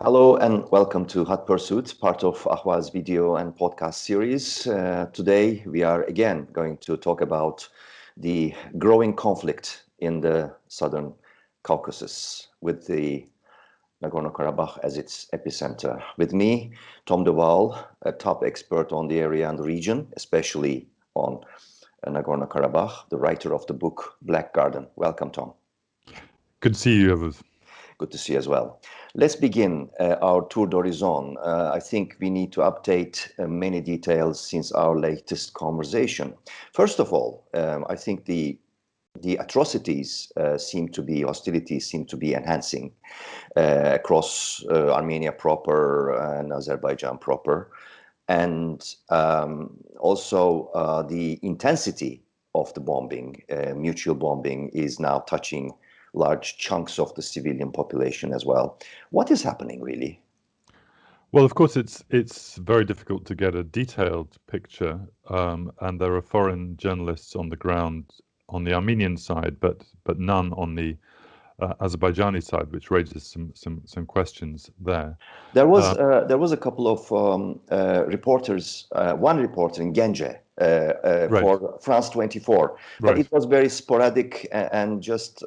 Hello and welcome to Hot Pursuit, part of Ahval's video and podcast series. Today we are again going to talk about the growing conflict in the southern Caucasus with the Nagorno-Karabakh as its epicenter. With me, Tom de Waal, a top expert on the area and the region, especially on Nagorno-Karabakh, the writer of the book Black Garden. Welcome, Tom. Good to see you, Yavuz. Good to see you as well. Let's begin our tour d'horizon. I think we need to update many details since our latest conversation. First of all, I think the atrocities hostilities seem to be enhancing across Armenia proper and Azerbaijan proper. And also the intensity of the bombing, mutual bombing, is now touching large chunks of the civilian population as well. What is happening, really? Well, of course, it's very difficult to get a detailed picture, and there are foreign journalists on the ground on the Armenian side, but none on the Azerbaijani side, which raises some questions there. There was a couple of reporters, one reporter in Genge, Right. for France 24, but Right. it was very sporadic and just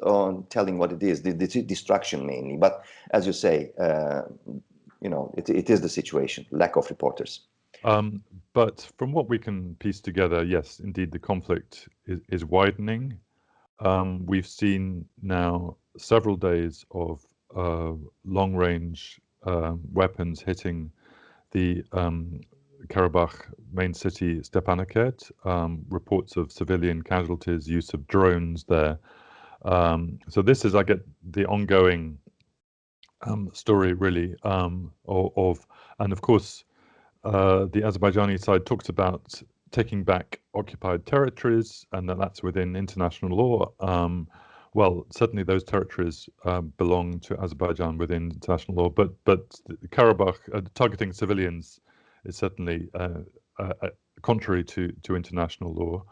telling what it is, the destruction mainly. But as you say, it is the situation, lack of reporters. But from what we can piece together, yes, indeed, the conflict is widening. We've seen now several days of long-range weapons hitting the Karabakh main city, Stepanakert. Reports of civilian casualties, use of drones there. So this is, I get the ongoing story really and of course the Azerbaijani side talks about taking back occupied territories and that's within international law. Well, certainly those territories belong to Azerbaijan within international law, but the Karabakh targeting civilians is certainly contrary to international law,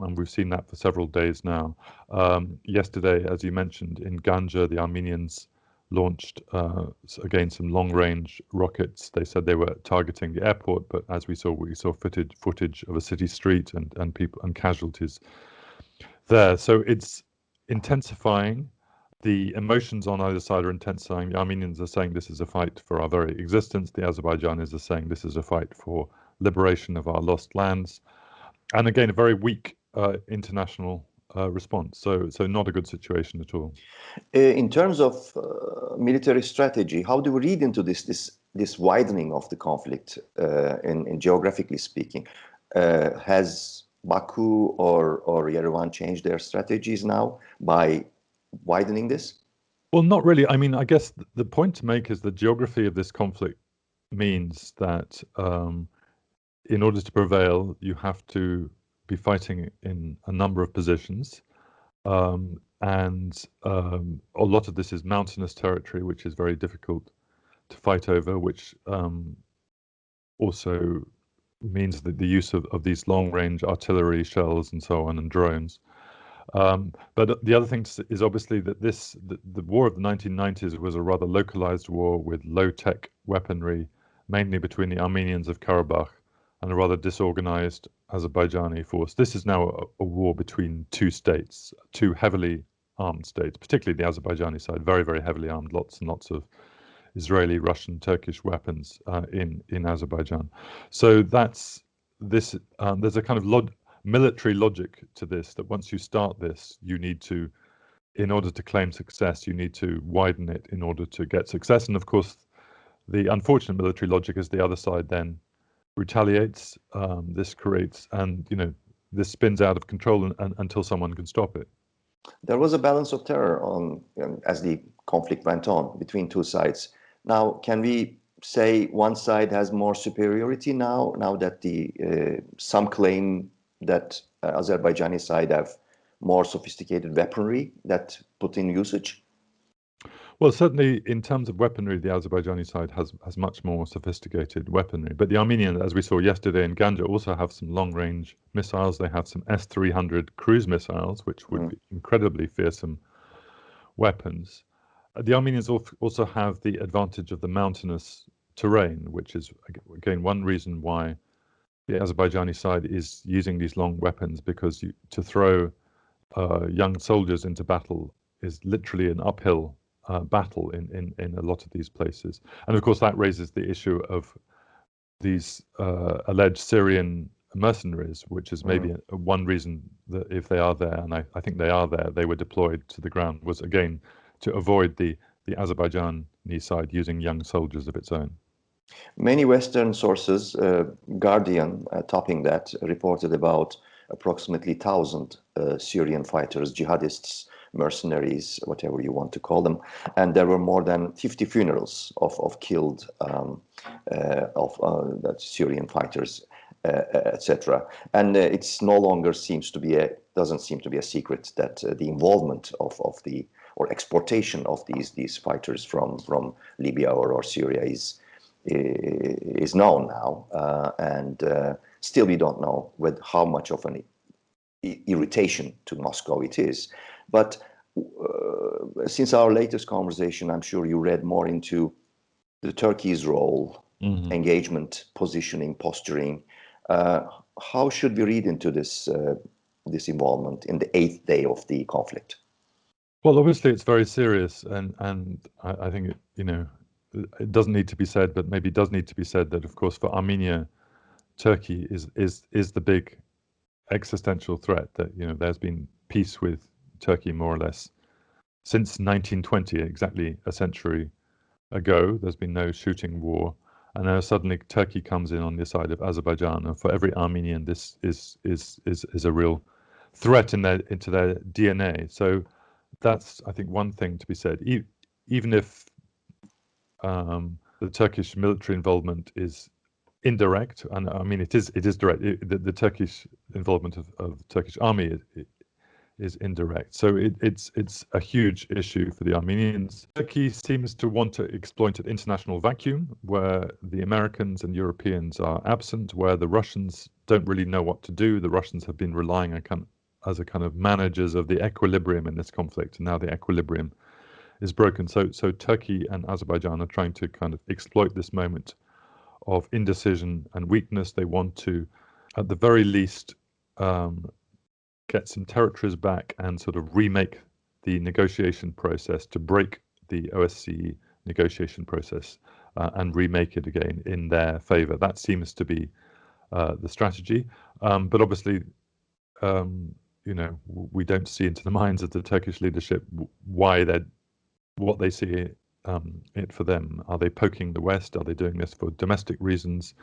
and we've seen that for several days now. Yesterday, as you mentioned, in Ganja, the Armenians launched again some long-range rockets. They said they were targeting the airport, but as we saw footage of a city street and people and casualties there. So it's intensifying. The emotions on either side are intensifying. The Armenians are saying this is a fight for our very existence. The Azerbaijanis are saying this is a fight for liberation of our lost lands. And again, a very weak international response. So not a good situation at all. In terms of military strategy, how do we read into this widening of the conflict in geographically speaking? Has Baku or Yerevan changed their strategies now by widening this? Well, not really. I mean, I guess the point to make is the geography of this conflict means that in order to prevail, you have to be fighting in a number of positions. And a lot of this is mountainous territory, which is very difficult to fight over, which also means that the use of these long-range artillery shells and so on and drones. But the other thing is obviously that the war of the 1990s was a rather localized war with low-tech weaponry, mainly between the Armenians of Karabakh and a rather disorganized Azerbaijani force. This is now a war between two states, two heavily armed states, particularly the Azerbaijani side, very, very heavily armed, lots and lots of Israeli, Russian, Turkish weapons in Azerbaijan. So that's this. There's a kind of military logic to this, that once you start this, you need to, in order to claim success, you need to widen it in order to get success. And of course, the unfortunate military logic is the other side then retaliates. This creates, and this spins out of control until someone can stop it. There was a balance of terror as the conflict went on between two sides. Now, can we say one side has more superiority now that some claim that Azerbaijani side have more sophisticated weaponry that put in usage? Well, certainly in terms of weaponry, the Azerbaijani side has much more sophisticated weaponry. But the Armenians, as we saw yesterday in Ganja, also have some long-range missiles. They have some S-300 cruise missiles, which would be incredibly fearsome weapons. the Armenians also have the advantage of the mountainous terrain, which is, again, one reason why the Azerbaijani side is using these long weapons, because to throw young soldiers into battle is literally an uphill battle in a lot of these places. And of course, that raises the issue of these alleged Syrian mercenaries, which is maybe one reason that if they are there, and I think they are there, they were deployed to the ground, was again to avoid the Azerbaijani side using young soldiers of its own. Many Western sources, Guardian topping that, reported about approximately 1,000 Syrian fighters, jihadists, mercenaries, whatever you want to call them, and there were more than 50 funerals of killed Syrian fighters, etc. And it's no longer doesn't seem to be a secret that the involvement of the or exportation of these fighters from Libya or Syria is known now, and still we don't know with how much of an irritation to Moscow it is. But since our latest conversation, I'm sure you read more into the Turkey's role, engagement, positioning, posturing. How should we read into this involvement in the eighth day of the conflict? Well, obviously it's very serious, and I think it doesn't need to be said, but maybe does need to be said that, of course, for Armenia, Turkey is the big existential threat. That there's been peace with Turkey more or less since 1920, exactly a century ago. There's been no shooting war, and now suddenly Turkey comes in on the side of Azerbaijan, and for every Armenian, this is a real threat into their DNA. So that's, I think, one thing to be said. Even if the Turkish military involvement is indirect, and I mean it is direct. The Turkish involvement of the Turkish army is indirect. So it's a huge issue for the Armenians. Turkey seems to want to exploit an international vacuum where the Americans and Europeans are absent, where the Russians don't really know what to do. The Russians have been relying on as a kind of managers of the equilibrium in this conflict, and now the equilibrium is broken. So Turkey and Azerbaijan are trying to kind of exploit this moment of indecision and weakness. They want to, at the very least, get some territories back and sort of remake the negotiation process, to break the OSCE negotiation process and remake it again in their favor. That seems to be the strategy. But obviously, we don't see into the minds of the Turkish leadership what they see it for them. Are they poking the West? Are they doing this for domestic reasons?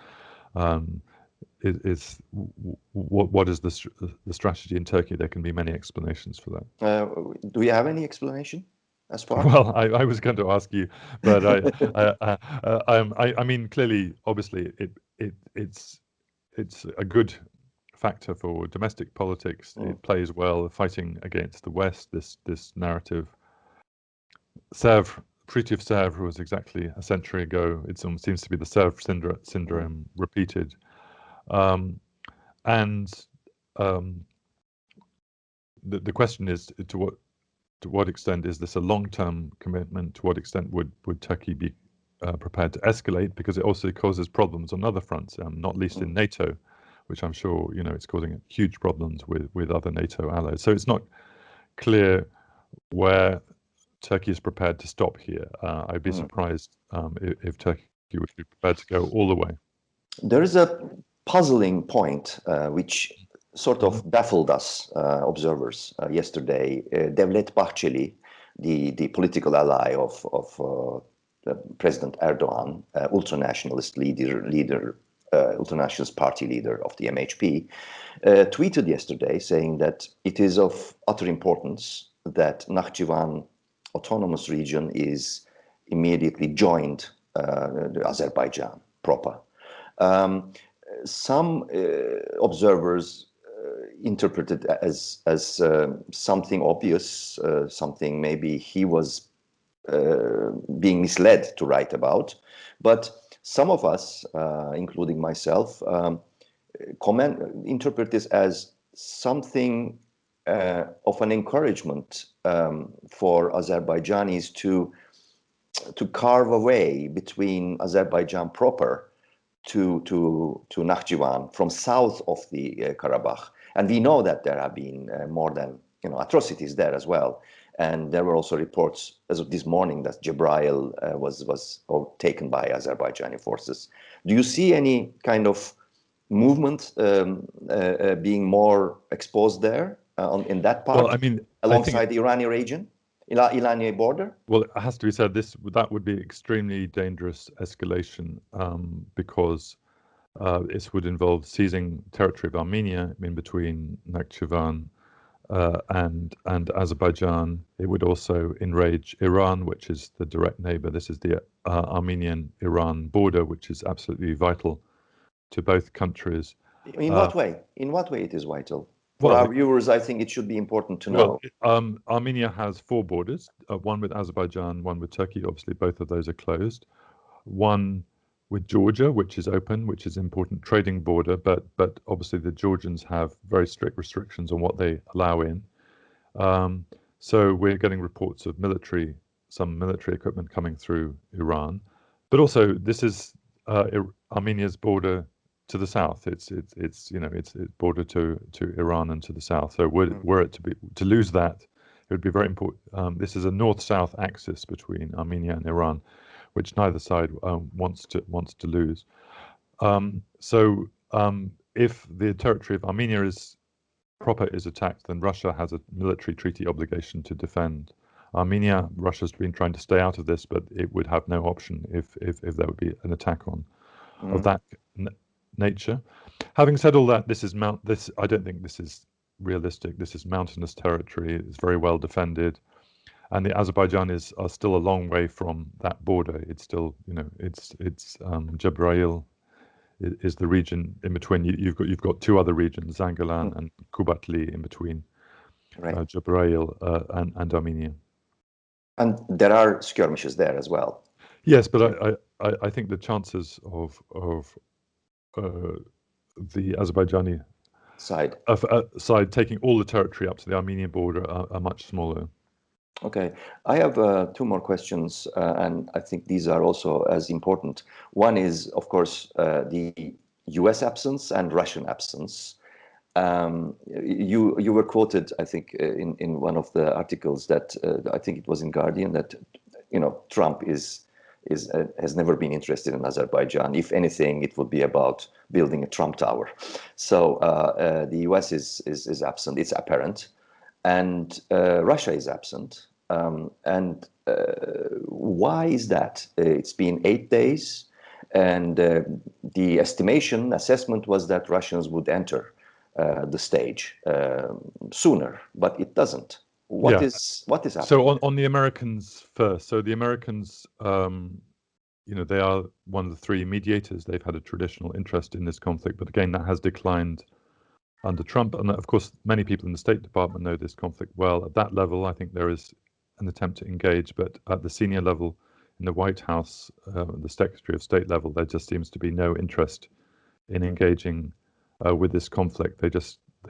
What is the strategy in Turkey? There can be many explanations for that. Do you have any explanation as far? Well, I was going to ask you, but I mean, clearly, obviously, it's a good factor for domestic politics. It plays well, fighting against the West. This narrative. Sèvres, Treaty of Sèvres was exactly a century ago. It seems to be the Sèvres syndrome repeated. The question is to what extent is this a long-term commitment? To what extent would Turkey be prepared to escalate? Because it also causes problems on other fronts, not least in NATO, which I'm sure it's causing huge problems with other NATO allies. So it's not clear where Turkey is prepared to stop here. I'd be surprised if Turkey would be prepared to go all the way. There is a puzzling point which sort of baffled us observers yesterday. Devlet Bahçeli, the political ally of President Erdogan, ultranationalist leader, ultranationalist party leader of the MHP, tweeted yesterday saying that it is of utter importance that Nakhchivan autonomous region is immediately joined Azerbaijan proper. Some observers interpret it as something obvious, something maybe he was being misled to write about. But some of us, including myself, interpret this as something of an encouragement for Azerbaijanis to to carve a way between Azerbaijan proper to Nakhchivan from south of the Karabakh. And we know that there have been more than atrocities there as well. And there were also reports as of this morning that Jabrail was taken by Azerbaijani forces. Do you see any kind of movement being more exposed there in that part, Well, I mean, alongside the Iranian region, Iranian border? Well, it has to be said that would be extremely dangerous escalation because this would involve seizing territory of Armenia in between Nakhchivan and Azerbaijan. It would also enrage Iran, which is the direct neighbor. This is the Armenian-Iran border, which is absolutely vital to both countries. In what way? In what way it is vital? For our viewers, I think it should be important to know. Well, Armenia has 4 borders, one with Azerbaijan, one with Turkey. Obviously, both of those are closed. One with Georgia, which is open, which is an important trading border, but obviously the Georgians have very strict restrictions on what they allow in. So we're getting reports of some military equipment coming through Iran, but also this is Armenia's border to the south. It's border to Iran and to the south. So were it to lose that, it would be very important. This is a north-south axis between Armenia and Iran, which neither side wants to lose. So if the territory of Armenia is attacked, then Russia has a military treaty obligation to defend Armenia. Russia's been trying to stay out of this, but it would have no option if there would be an attack of that nature. Having said all that, I don't think this is realistic. This is mountainous territory. It's very well defended, and the Azerbaijanis are still a long way from that border. It's still, it's Jabrail is the region in between. You've got 2 other regions, Zangilan and Kubatli, in between Jabrail and Armenia. And there are skirmishes there as well. Yes, but I think the chances of the Azerbaijani side taking all the territory up to the Armenian border are much smaller. Okay, I have 2 more questions, and I think these are also as important. One is, of course, the U.S. absence and Russian absence. You were quoted, I think, in one of the articles that I think it was in Guardian, that Trump has never been interested in Azerbaijan. If anything, it would be about building a Trump Tower. So the U.S. is absent. It's apparent. And Russia is absent. And why is that? It's been 8 days, and the assessment was that Russians would enter the stage sooner, but it doesn't. What is happening? So on the Americans first. So the Americans, they are one of the 3 mediators. They've had a traditional interest in this conflict, but again, that has declined under Trump. And of course, many people in the State Department know this conflict well. At that level, I think there is an attempt to engage, but at the senior level in the White House, the Secretary of State level, there just seems to be no interest in engaging with this conflict. They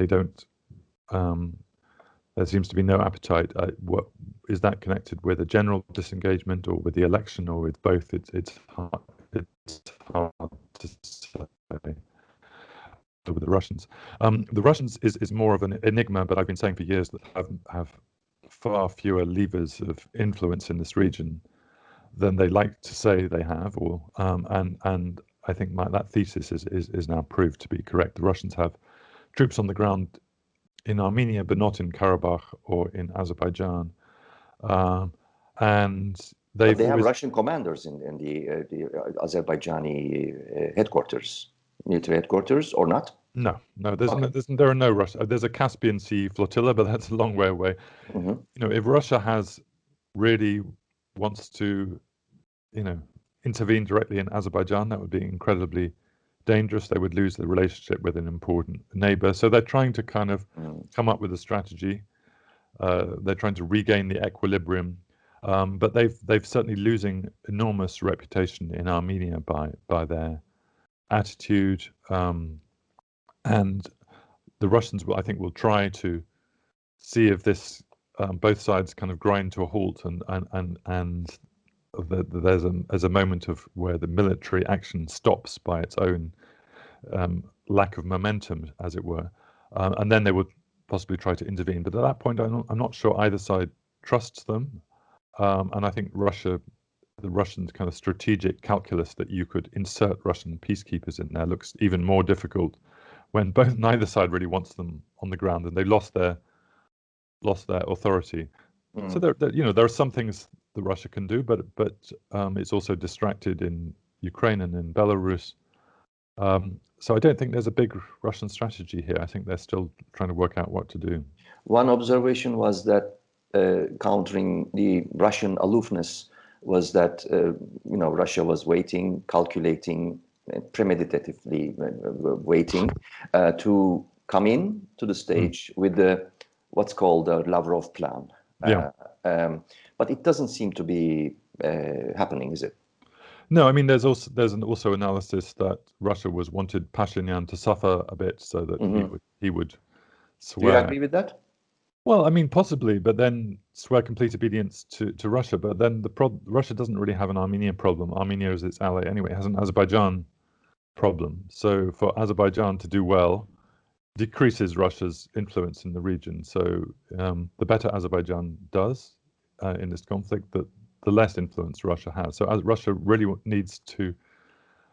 don't. There seems to be no appetite. What is that connected with a general disengagement, or with the election, or with both? It's hard to say. With the Russians, is more of an enigma. But I've been saying for years that have far fewer levers of influence in this region than they like to say they have, and I think that thesis is now proved to be correct. The Russians have troops on the ground in Armenia, but not in Karabakh or in Azerbaijan, and they have Russian commanders in the Azerbaijani headquarters, military headquarters, or not? No. There are no Russia. There's a Caspian Sea flotilla, but that's a long way away. Mm-hmm. If Russia really wants to, intervene directly in Azerbaijan, that would be incredibly dangerous. They would lose the relationship with an important neighbor. So they're trying to kind of come up with a strategy. They're trying to regain the equilibrium, but they've certainly losing enormous reputation in Armenia by their attitude. And the Russians will try to see if this both sides kind of grind to a halt and there's a moment of where the military action stops by its own lack of momentum, as it were, and then they would possibly try to intervene. But at that point, I'm not sure either side trusts them, and I think the Russian kind of strategic calculus that you could insert Russian peacekeepers in there looks even more difficult when neither side really wants them on the ground, and they lost their authority. So there are some things that Russia can do, but it's also distracted in Ukraine and in Belarus. So I don't think there's a big Russian strategy here. I think they're still trying to work out what to do. One observation was that countering the Russian aloofness was that Russia was waiting, calculating, premeditatively waiting to come in to the stage with what's called the Lavrov plan. Yeah. But it doesn't seem to be happening, is it? No, I mean there's also analysis that Russia wanted Pashinyan to suffer a bit so that he would swear. Do you agree with that? Well, I mean, possibly, but then swear complete obedience to Russia. But then Russia doesn't really have an Armenian problem. Armenia is its ally anyway. It has an Azerbaijan problem. So for Azerbaijan to do well decreases Russia's influence in the region. So the better Azerbaijan does in this conflict, the less influence Russia has. So Russia really needs to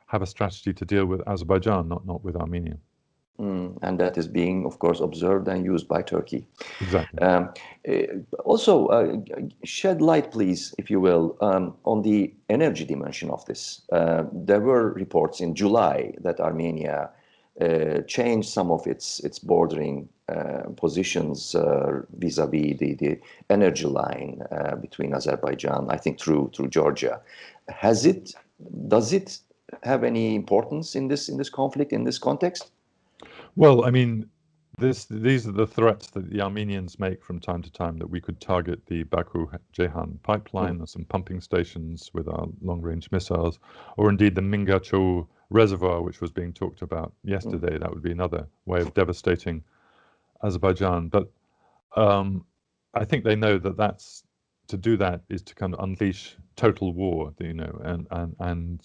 have a strategy to deal with Azerbaijan, not with Armenia. And that is being, of course, observed and used by Turkey. Exactly. Also, shed light, please, if you will, on the energy dimension of this. There were reports in July that Armenia changed some of its bordering positions vis-a-vis the energy line between Azerbaijan, I think through Georgia. Does it have any importance in this conflict, in this context? Well, I mean, these are the threats that the Armenians make from time to time, that we could target the Baku-Ceyhan pipeline or some pumping stations with our long-range missiles, or indeed the Mingacho reservoir, which was being talked about yesterday. That would be another way of devastating Azerbaijan. But I think they know that to do that is to kind of unleash total war, and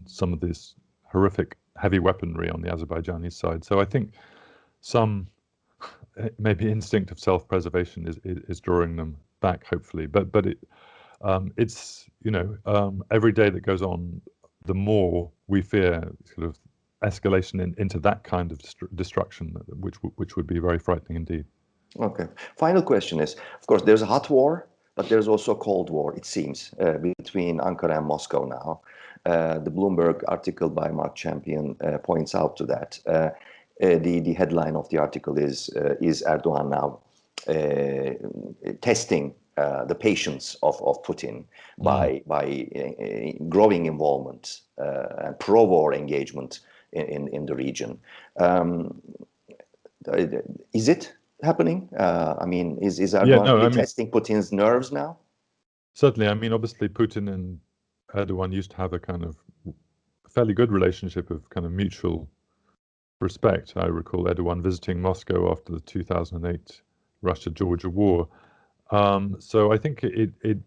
some of this horrific heavy weaponry on the Azerbaijani side. So I think some maybe instinct of self-preservation is drawing them back, hopefully. But it's every day that goes on, the more we fear sort of escalation into that kind of destruction, which would be very frightening indeed. Okay. Final question is, of course, there's a hot war, but there's also a cold war, it seems, between Ankara and Moscow now. The Bloomberg article by Mark Champion points out to that. The headline of the article is Erdogan now testing the patience of Putin by growing involvement and pro-war engagement in the region. Is it happening? I mean, is Erdogan testing Putin's nerves now? Certainly. I mean, obviously, Putin and Erdogan used to have a kind of fairly good relationship of kind of mutual respect. I recall Erdogan visiting Moscow after the 2008 Russia-Georgia war. So I think it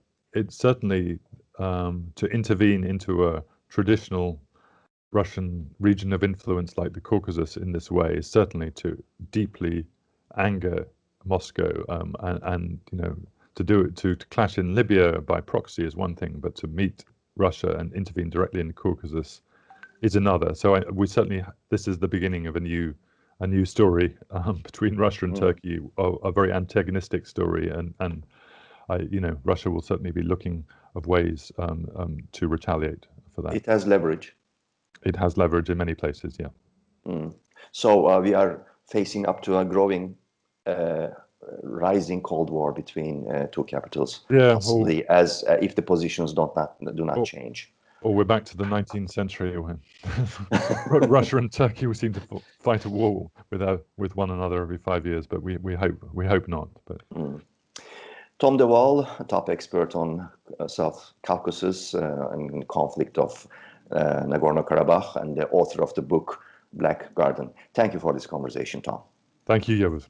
certainly to intervene into a traditional Russian region of influence like the Caucasus in this way is certainly to deeply anger Moscow, and to do it to clash in Libya by proxy is one thing, but to meet Russia and intervene directly in the Caucasus is another. So this is the beginning of a new story between Russia and Turkey, a very antagonistic story, and Russia will certainly be looking of ways to retaliate for that. It has leverage. It has leverage in many places, yeah. So we are facing up to a growing, rising Cold War between two capitals. Yeah, possibly, as if the positions do not change. Or we're back to the 19th century when Russia and Turkey seem to fight a war with one another every 5 years, but we hope not. But Tom de Waal, a top expert on South Caucasus and conflict of Nagorno-Karabakh, and the author of the book Black Garden. Thank you for this conversation, Tom. Thank you, Yavuz.